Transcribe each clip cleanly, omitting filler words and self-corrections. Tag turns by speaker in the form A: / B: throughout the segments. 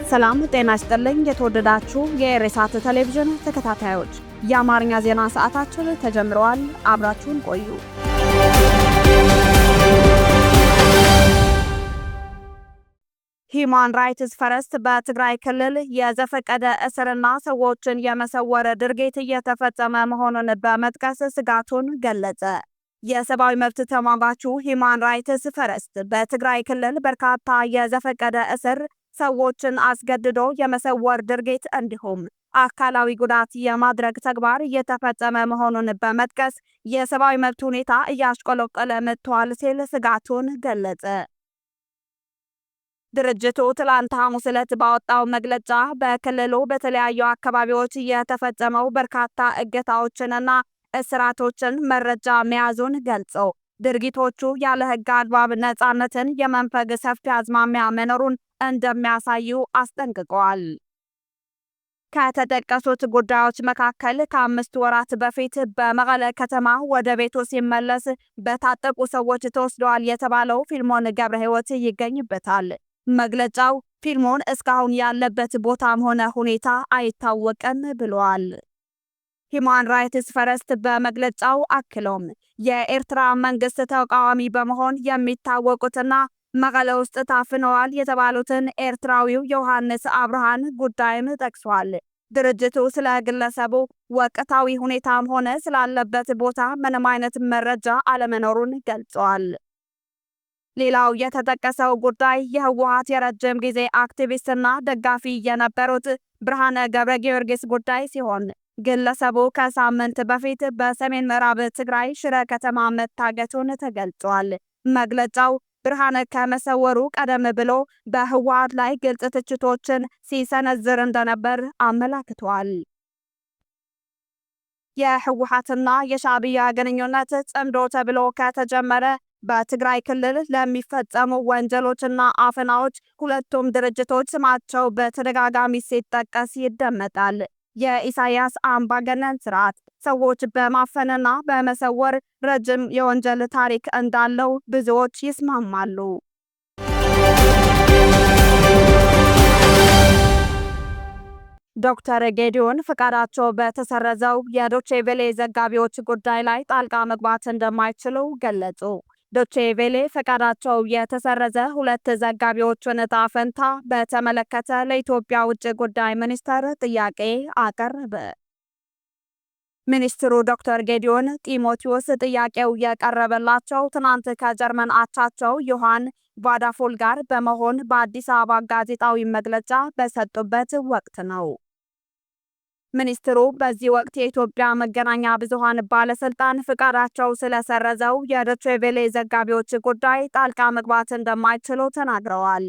A: ሰላም ጤና ይስጥልኝ የተወደዳችሁ የሬሳት ቴሌቪዥን ተከታታዮች የአማርኛ ዜና ሰዓታችን ተጀምሯል። አብራችሁን ቆዩ። ሂማን ራይትስ ፈርስት በትግራይ ክልል የዘፈቀደ እስርና ሰዎችን የመሰወር ድርጊት እየተፈጸመ መሆኑን በመጥቀስ ስጋቱን ገለጸ። የሰብአዊ መብት ተሟጋቹ ሂማን ራይትስ ፈርስት በትግራይ ክልል በርካታ የዘፈቀደ እስር፣ ሰዎችን አስገድዶ የመሰወር ድርጊት እንዲሁም አካላዊ ጉዳት የማድረግ ተግባር እየተፈጸመ መሆኑን በመጥቀስ የሰብአዊ መብት ሁኔታ እያሽቆለቆለ መጥቷል ሲል ስጋቱን ገለጸ። ድርጅቱ ትላንት ሐሙስ ዕለት ባወጣው መግለጫ በክልሉ በተለያዩ አካባቢዎች የተፈጸመው በርካታ እገታዎችንና እስራቶችን መረጃ መያዙን ገልጾ ድርጊቶቹ ያለ ሕግ አግባብ ነፃነትን የመንፈግ ሰፊ አዝማሚያ መኖሩን እንደሚያሳዩ አስጠንቅቀዋል። ከተጠቀሱት ጉዳዮች መካከል ከ5 ወራት በፊት በመቀለ ከተማ ወደ ቤቱ ሲመለስ በታጠቁ ሰዎች ተወስደዋል የተባለው ፊልሞን ገብረሕይወት ይገኝበታል። መግለጫው ፊልሞን እስካሁን ያለበት ቦታም ሆነ ሁኔታ አይታወቅም ብሏል። ሂማን ራይትስ ፈርስት በመግለጫው አክሎም የኤርትራ መንግስት ተቃዋሚ በመሆን የሚታወቁትና መቀለ ውስጥ ታፍነዋል የተባሉትን ኤርትራዊው ዮሐንስ አብርሃን ጉዳይም ጠቅሷል። ድርጅቱ ስለ ግለሰቡ ወቅታዊ ሁኔታም ሆነ ስላለበት ቦታ ምንም አይነት መረጃ አለመኖሩን ገልጿል። ሌላው የተጠቀሰው ጉዳይ የህወሓት የረጅም ጊዜ አክቲቪስትና ደጋፊ የነበሩት ብርሃነ ገብረ ጊዮርጊስ ጉዳይ ሲሆን ግለሰቡ ከሳምንት በፊት በሰሜን ምዕራብ ትግራይ ሽረ ከተማ መታገቱን ተገልጿል። መግለጫው ብርሃነ ከመሰወሩ ቀደም ብሎ በህወሓት ላይ ግልጽ ትችቶችን ሲሰነዝር እንደነበር አመላክቷል። የህወሓትና የሻዕቢያ ግንኙነት ጽምዶ ተብሎ ከተጀመረ በትግራይ ክልል ለሚፈጸሙ ወንጀሎችና አፈናዎች ሁለቱም ድርጅቶች ስማቸው በተደጋጋሚ ሲጠቀስ ይደመጣል። የኢሳያስ አምባገነን ስርዓት ሰዎች በማፈንና በመሰወር ረጅም የወንጀል ታሪክ እንዳለው ብዙዎች ይስማማሉ። ዶክተር ጌዲዮን ፈቃዳቸው በተሰረዘው የዶቼ ቬሌ ዘጋቢዎች ጉዳይ ላይ ጣልቃ መግባት እንደማይችሉ ገለጹ። ዶቼ ቬሌ ፈቃዳቸው የተሰረዘ 2 ዘጋቢዎችን ዕጣ ፈንታ በተመለከተ ለኢትዮጵያ ውጭ ጉዳይ ሚኒስቴር ጥያቄ አቀረበ። ሚኒስትሩ ዶክተር ጌዲዮን ጢሞቴዎስ ጥያቄው የቀረበላቸው ትናንት ከጀርመን አቻቸው ዮሐን ቫዳፎል ጋር በመሆን በአዲስ አበባ ጋዜጣዊ መግለጫ በሰጡበት ወቅት ነው። ሚኒስትሩ በዚህ ወቅት የኢትዮጵያ መገናኛ ብዙሃን ባለስልጣን ፍቃዳቸው ስለሰረዘው የዶቼ ቬሌ ዘጋቢዎች ጉዳይ ጣልቃ መግባት እንደማይችሉ ተናግረዋል።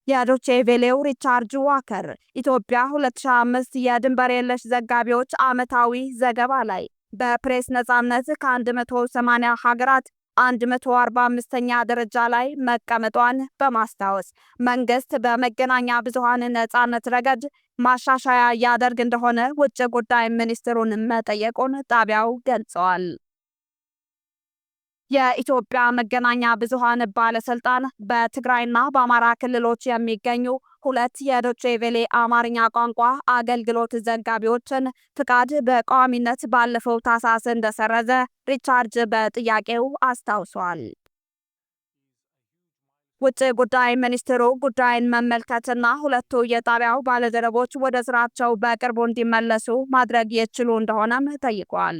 A: የዶቼ ቬሌው ሪቻርድ ዋከር ኢትዮጵያ 2005 የድንበር የለሽ ዘጋቢዎች ዓመታዊ ዘገባ ላይ በፕሬስ ነፃነት ከ180 ሀገራት 145ኛ ደረጃ ላይ መቀመጧን በማስታወስ መንግስት በመገናኛ ብዙሃን ነፃነት ረገድ ማሻሻያ ያደርግ እንደሆነ ውጭ ጉዳይ ሚኒስትሩን መጠየቁን ጣቢያው ገልጸዋል። የኢትዮጵያ መገናኛ ብዙሃን ባለስልጣን በትግራይና በአማራ ክልሎች የሚገኙ 2 የዶቼ ቬሌ አማርኛ ቋንቋ አገልግሎት ዘጋቢዎችን ፍቃድ በቋሚነት ባለፈው ታህሳስ እንደሰረዘ ሪቻርድ በጥያቄው አስታውሷል። ውጭ ጉዳይ ሚኒስትሩ ጉዳይን መመልከትና 2ቱ የጣቢያው ባልደረቦች ወደ ስራቸው በቅርቡ እንዲመለሱ ማድረግ ይችሉ እንደሆነም ጠይቋል።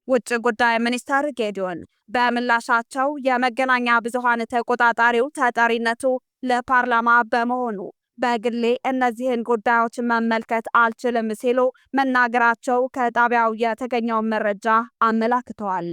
A: ውጭ ጉዳይ ሚኒስትር ጌዲዮን በምላሻቸው የመገናኛ ብዙሃን ተቆጣጣሪው ተጠሪነቱ ለፓርላማ በመሆኑ በግሌ እነዚህን ጉዳዮች መመልከት አልችልም ሲሉ መናገራቸው ከጣቢያው የተገኘው መረጃ አመላክተዋል።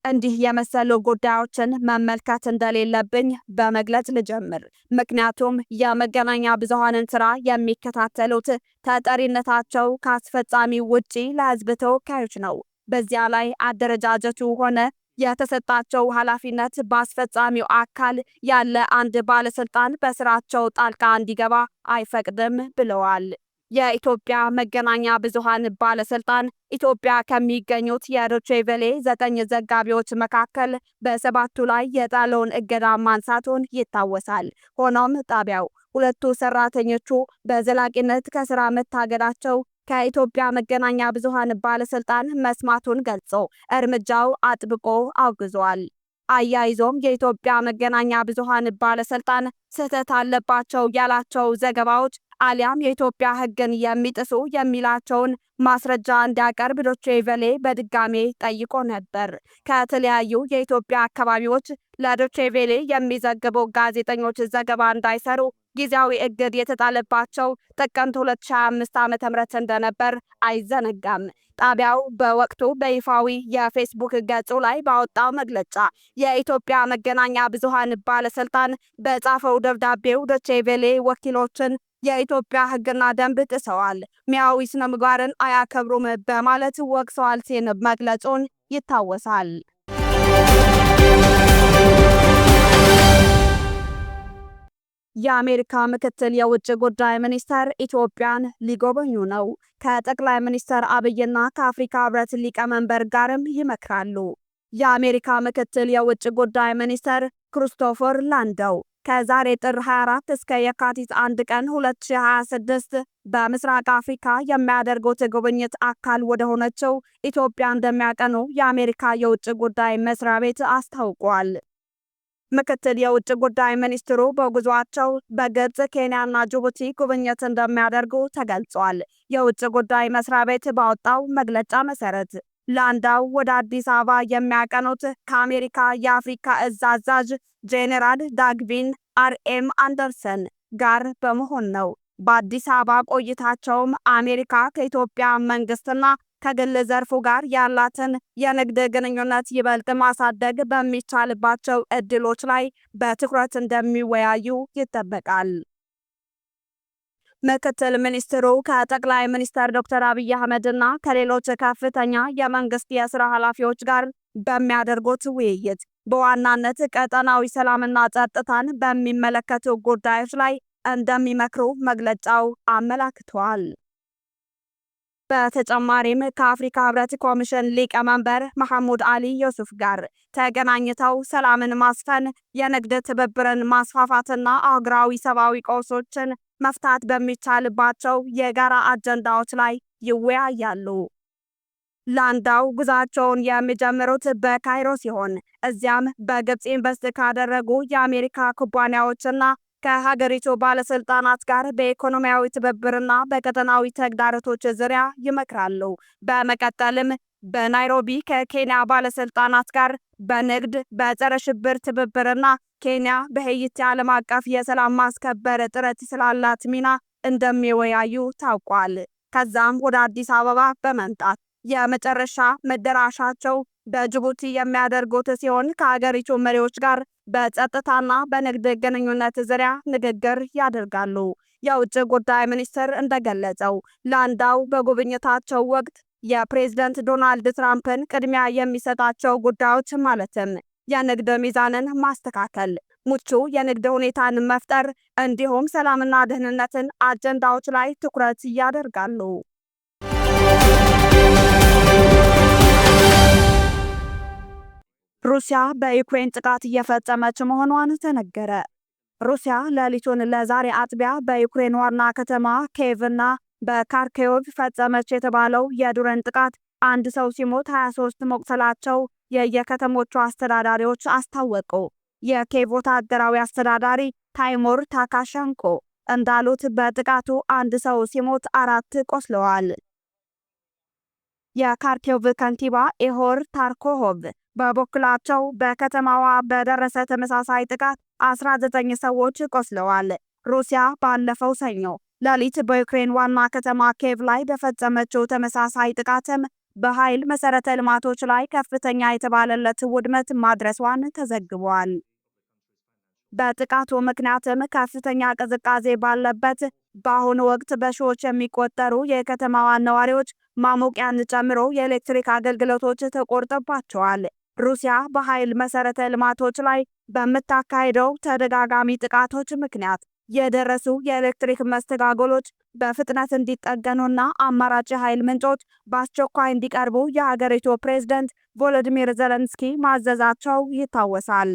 A: እንዲህ የመሰሉ ጉዳዮችን መመልከት እንደሌለብኝ በመግለጽ ልጀምር። ምክንያቱም የመገናኛ ብዙሃንን ስራ የሚከታተሉት ተጠሪነታቸው ከአስፈጻሚ ውጪ ለህዝብ ተወካዮች ነው። በዚያ ላይ አደረጃጀቱ ሆነ የተሰጣቸው ኃላፊነት በአስፈጻሚው አካል ያለ አንድ ባለስልጣን በስራቸው ጣልቃ እንዲገባ አይፈቅድም ብለዋል። የኢትዮጵያ መገናኛ ብዙሃን ባለስልጣን ኢትዮጵያ ከሚገኙት የዶቼ ቬለ 9 ዘጋቢዎች መካከል በ7ቱ ላይ የጣለውን እገዳ ማንሳቱን ይታወሳል። ሆኖም ጣቢያው ሁለቱ ሰራተኞቹ በዘላቂነት ከስራ መታገዳቸው ከኢትዮጵያ መገናኛ ብዙሃን ባለስልጣን መስማቱን ገልጾ እርምጃው አጥብቆ አውግዟል። አያይዞም የኢትዮጵያ መገናኛ ብዙሃን ባለስልጣን ስህተት አለባቸው ያላቸው ዘገባዎች አሊያም የኢትዮጵያ ሕግን የሚጥሱ የሚላቸውን ማስረጃ እንዲያቀርብ ዶቼ ቬለ በድጋሜ ጠይቆ ነበር። ከተለያዩ የኢትዮጵያ አካባቢዎች ለዶቼ ቬለ የሚዘግቡ ጋዜጠኞች ዘገባ እንዳይሰሩ ጊዜያዊ እግድ የተጣለባቸው ጥቅምት 2025 ዓ.ም እንደነበር አይዘነጋም። ጣቢያው በወቅቱ በይፋዊ የፌስቡክ ገጹ ላይ ባወጣው መግለጫ የኢትዮጵያ መገናኛ ብዙሃን ባለስልጣን በጻፈው ደብዳቤው ዶቼ ቬለ ወኪሎችን የኢትዮጵያ ሕግና ደንብ ጥሰዋል፣ ሙያዊ ስነ ምግባርን አያከብሩም በማለት ወቅሰዋል ሲል መግለጹን ይታወሳል። የአሜሪካ ምክትል የውጭ ጉዳይ ሚኒስተር ኢትዮጵያን ሊጎበኙ ነው። ከጠቅላይ ሚኒስትር አብይና ከአፍሪካ ህብረት ሊቀመንበር ጋርም ይመክራሉ። የአሜሪካ ምክትል የውጭ ጉዳይ ሚኒስተር ክሪስቶፈር ላንደው ከዛሬ ጥር 24 እስከ የካቲት 1 ቀን 2026 በምስራቅ አፍሪካ የሚያደርጉት ጉብኝት አካል ወደ ሆነችው ኢትዮጵያ እንደሚያቀኑ የአሜሪካ የውጭ ጉዳይ መስሪያ ቤት አስታውቋል። ምክትል የውጭ ጉዳይ ሚኒስትሩ በጉዟቸው በግብጽ፣ ኬንያና ጅቡቲ ጉብኝት እንደሚያደርጉ ተገልጿል። የውጭ ጉዳይ መስሪያ ቤት ባወጣው መግለጫ መሰረት ላንዳው ወደ አዲስ አበባ የሚያቀኑት ከአሜሪካ የአፍሪካ እዝ አዛዥ ጄኔራል ዳግቪን አርኤም አንደርሰን ጋር በመሆን ነው። በአዲስ አበባ ቆይታቸውም አሜሪካ ከኢትዮጵያ መንግስትና ከግል ዘርፉ ጋር ያላትን የንግድ ግንኙነት ይበልጥ ማሳደግ በሚቻልባቸው እድሎች ላይ በትኩረት እንደሚወያዩ ይጠበቃል። ምክትል ሚኒስትሩ ከጠቅላይ ሚኒስትር ዶክተር አብይ አህመድና ከሌሎች ከፍተኛ የመንግስት የስራ ኃላፊዎች ጋር በሚያደርጉት ውይይት በዋናነት ቀጠናዊ ሰላምና ጸጥታን በሚመለከቱ ጉዳዮች ላይ እንደሚመክሩ መግለጫው አመላክቷል። በተጨማሪም ከአፍሪካ ህብረት ኮሚሽን ሊቀመንበር መሐሙድ አሊ ዩሱፍ ጋር ተገናኝተው ሰላምን ማስፈን፣ የንግድ ትብብርን ማስፋፋትና አህጉራዊ ሰብአዊ ቀውሶችን መፍታት በሚቻልባቸው የጋራ አጀንዳዎች ላይ ይወያያሉ። ላንዳው ጉዟቸውን የሚጀምሩት በካይሮ ሲሆን እዚያም በግብጽ ኢንቨስት ካደረጉ የአሜሪካ ኩባንያዎችና ከሀገሪቱ ባለስልጣናት ጋር በኢኮኖሚያዊ ትብብርና በቀጠናዊ ተግዳሮቶች ዙሪያ ይመክራሉ። በመቀጠልም በናይሮቢ ከኬንያ ባለስልጣናት ጋር በንግድ፣ በጸረ ሽብር ትብብርና ኬንያ በሄይቲ ዓለም አቀፍ የሰላም ማስከበር ጥረት ስላላት ሚና እንደሚወያዩ ታውቋል። ከዛም ወደ አዲስ አበባ በመምጣት የመጨረሻ መዳረሻቸው በጅቡቲ የሚያደርጉት ሲሆን ከሀገሪቱ መሪዎች ጋር በጸጥታና በንግድ ግንኙነት ዙሪያ ንግግር ያደርጋሉ። የውጭ ጉዳይ ሚኒስቴር እንደገለጸው ላንዳው በጉብኝታቸው ወቅት የፕሬዝዳንት ዶናልድ ትራምፕን ቅድሚያ የሚሰጣቸው ጉዳዮች ማለትም የንግድ ሚዛንን ማስተካከል፣ ምቹ የንግድ ሁኔታን መፍጠር እንዲሁም ሰላምና ደህንነትን አጀንዳዎች ላይ ትኩረት ያደርጋሉ። ሩሲያ በዩክሬን ጥቃት እየፈጸመች መሆኗን ተነገረ። ሩሲያ ሌሊቱን ለዛሬ አጥቢያ በዩክሬን ዋና ከተማ ኪየቭና በካርኪቭ ፈጸመች የተባለው የድሮን ጥቃት አንድ ሰው ሲሞት 23 መቁሰላቸው የየከተሞቹ አስተዳዳሪዎች አስታወቁ። የኪየቭ ወታደራዊ አስተዳዳሪ ታይሙር ታካሸንኮ እንዳሉት በጥቃቱ አንድ ሰው ሲሞት 4 ቆስለዋል። የካርኪቭ ከንቲባ ኢሆር ታርኮሆቭ በበኩላቸው በከተማዋ በደረሰ ተመሳሳይ ጥቃት 19 ሰዎች ቆስለዋል። ሩሲያ ባለፈው ሰኞ ሌሊት በዩክሬን ዋና ከተማ ኪየቭ ላይ በፈጸመችው ተመሳሳይ ጥቃትም በኃይል መሰረተ ልማቶች ላይ ከፍተኛ የተባለለት ውድመት ማድረሷን ተዘግቧል። በጥቃቱ ምክንያትም ከፍተኛ ቅዝቃዜ ባለበት በአሁኑ ወቅት በሺዎች የሚቆጠሩ የከተማዋ ነዋሪዎች ማሞቂያን ጨምሮ የኤሌክትሪክ አገልግሎቶች ተቆርጠባቸዋል። ሩሲያ በኃይል መሰረተ ልማቶች ላይ በምታካሄደው ተደጋጋሚ ጥቃቶች ምክንያት የደረሱ የኤሌክትሪክ መስተጓጎሎች በፍጥነት እንዲጠገኑና አማራጭ ኃይል ምንጮች በአስቸኳይ እንዲቀርቡ የሀገሪቱ ፕሬዝዳንት ቮሎዲሚር ዜሌንስኪ ማዘዛቸው ይታወሳል።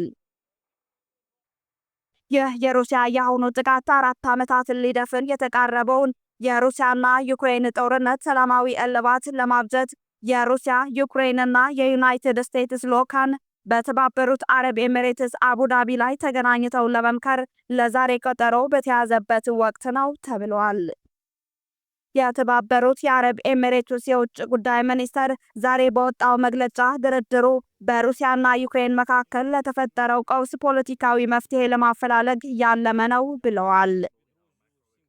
A: ይህ የሩሲያ የአሁኑ ጥቃት 4 ዓመታትን ሊደፍን የተቃረበውን የሩሲያና ዩክሬን ጦርነት ሰላማዊ እልባት ለማብጀት የሩሲያ ዩክሬንና የዩናይትድ ስቴትስ ልዑካን በተባበሩት አረብ ኤሚሬትስ አቡዳቢ ላይ ተገናኝተው ለመምከር ለዛሬ ቀጠሮ በተያዘበት ወቅት ነው ተብሏል። የተባበሩት የአረብ ኤሚሬትስ የውጭ ጉዳይ ሚኒስቴር ዛሬ በወጣው መግለጫ ድርድሩ በሩሲያና ዩክሬን መካከል ለተፈጠረው ቀውስ ፖለቲካዊ መፍትሄ ለማፈላለግ ያለመ ነው ብለዋል።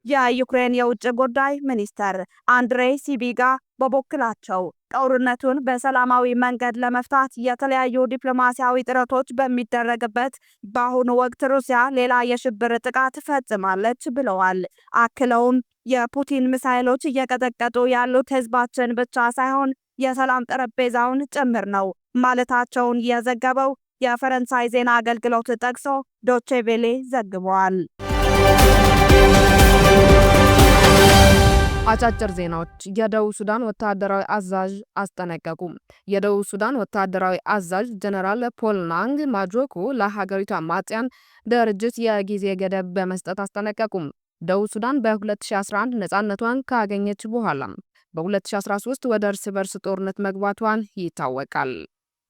A: የዩክሬን የውጭ ጉዳይ ሚኒስትር አንድሬ ሲቢጋ በበኩላቸው ጦርነቱን በሰላማዊ መንገድ ለመፍታት የተለያዩ ዲፕሎማሲያዊ ጥረቶች በሚደረግበት በአሁኑ ወቅት ሩሲያ ሌላ የሽብር ጥቃት ፈጽማለች ብለዋል። አክለውም የፑቲን ሚሳይሎች እየቀጠቀጡ ያሉት ህዝባችን ብቻ ሳይሆን የሰላም ጠረጴዛውን ጭምር ነው ማለታቸውን የዘገበው የፈረንሳይ ዜና አገልግሎት ጠቅሶ ዶቼ ቬሌ ዘግቧል።
B: አጫጭር ዜናዎች። የደቡብ ሱዳን ወታደራዊ አዛዥ አስጠነቀቁ። የደቡብ ሱዳን ወታደራዊ አዛዥ ጀነራል ፖል ናንግ ማጆኩ ለሀገሪቱ አማጽያን ድርጅት የጊዜ ገደብ በመስጠት አስጠነቀቁ። ደቡብ ሱዳን በ2011 ነፃነቷን ካገኘች በኋላ በ2013 ወደ እርስ በርስ ጦርነት መግባቷን ይታወቃል።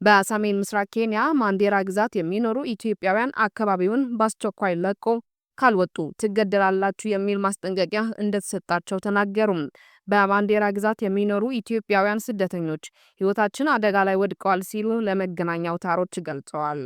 B: በሰሜን ምስራቅ ኬንያ ማንዴራ ግዛት የሚኖሩ ኢትዮጵያውያን አካባቢውን በአስቸኳይ ለቆ ካልወጡ ትገደላላችሁ የሚል ማስጠንቀቂያ እንደተሰጣቸው ተናገሩ። በማንዴራ ግዛት የሚኖሩ ኢትዮጵያውያን ስደተኞች ሕይወታችን አደጋ ላይ ወድቀዋል ሲሉ ለመገናኛ አውታሮች ገልጸዋል።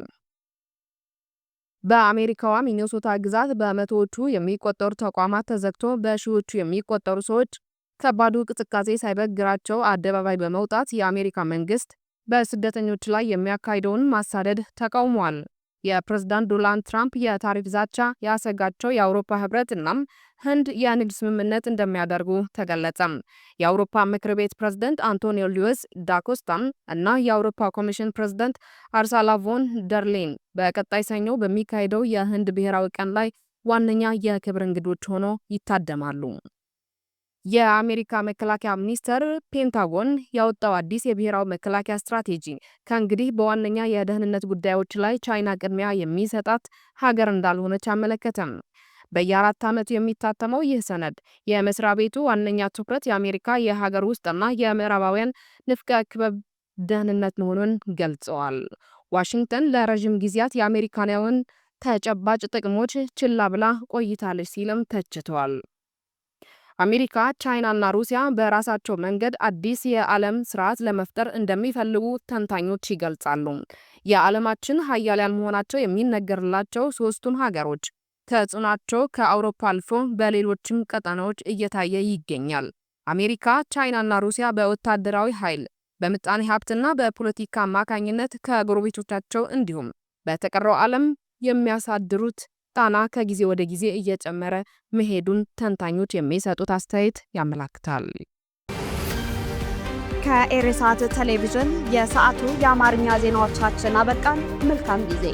B: በአሜሪካዋ ሚኒሶታ ግዛት በመቶዎቹ የሚቆጠሩ ተቋማት ተዘግቶ በሺዎቹ የሚቆጠሩ ሰዎች ከባዱ ቅዝቃዜ ሳይበግራቸው አደባባይ በመውጣት የአሜሪካ መንግስት በስደተኞች ላይ የሚያካሂደውን ማሳደድ ተቃውሟል። የፕሬዝዳንት ዶናልድ ትራምፕ የታሪፍ ዛቻ ያሰጋቸው የአውሮፓ ህብረት እና ህንድ የንግድ ስምምነት እንደሚያደርጉ ተገለጸ። የአውሮፓ ምክር ቤት ፕሬዝዳንት አንቶኒዮ ሉዊስ ዳኮስታ እና የአውሮፓ ኮሚሽን ፕሬዝዳንት አርሳላ ቮን ደር ሌyen በቀጣይ ሰኞ በሚካሄደው የህንድ ብሔራዊ ቀን ላይ ዋነኛ የክብር እንግዶች ሆነው ይታደማሉ። የአሜሪካ መከላከያ ሚኒስቴር ፔንታጎን ያወጣው አዲስ የብሔራዊ መከላከያ ስትራቴጂ ከእንግዲህ በዋነኛ የደህንነት ጉዳዮች ላይ ቻይና ቅድሚያ የሚሰጣት ሀገር እንዳልሆነች አመለከተም። በየ4 ዓመቱ የሚታተመው ይህ ሰነድ የመስሪያ ቤቱ ዋነኛ ትኩረት የአሜሪካ የሀገር ውስጥና የምዕራባውያን ንፍቀ ክበብ ደህንነት መሆኑን ገልጸዋል። ዋሽንግተን ለረዥም ጊዜያት የአሜሪካውያን ተጨባጭ ጥቅሞች ችላ ብላ ቆይታለች ሲልም ተችቷል። አሜሪካ፣ ቻይናና ሩሲያ በራሳቸው መንገድ አዲስ የዓለም ስርዓት ለመፍጠር እንደሚፈልጉ ተንታኞች ይገልጻሉ። የዓለማችን ሀያላን መሆናቸው የሚነገርላቸው ሶስቱም ሀገሮች ተጽዕኖአቸው ከአውሮፓ አልፎ በሌሎችም ቀጠናዎች እየታየ ይገኛል። አሜሪካ፣ ቻይናና ሩሲያ በወታደራዊ ኃይል፣ በምጣኔ ሀብትና በፖለቲካ አማካኝነት ከጎረቤቶቻቸው እንዲሁም በተቀረው ዓለም የሚያሳድሩት ጫና ከጊዜ ወደ ጊዜ እየጨመረ መሄዱን ተንታኞች የሚሰጡት አስተያየት ያመለክታል።
A: ከኢሬሳት ቴሌቪዥን የሰዓቱ የአማርኛ ዜናዎቻችን አበቃን። መልካም ጊዜ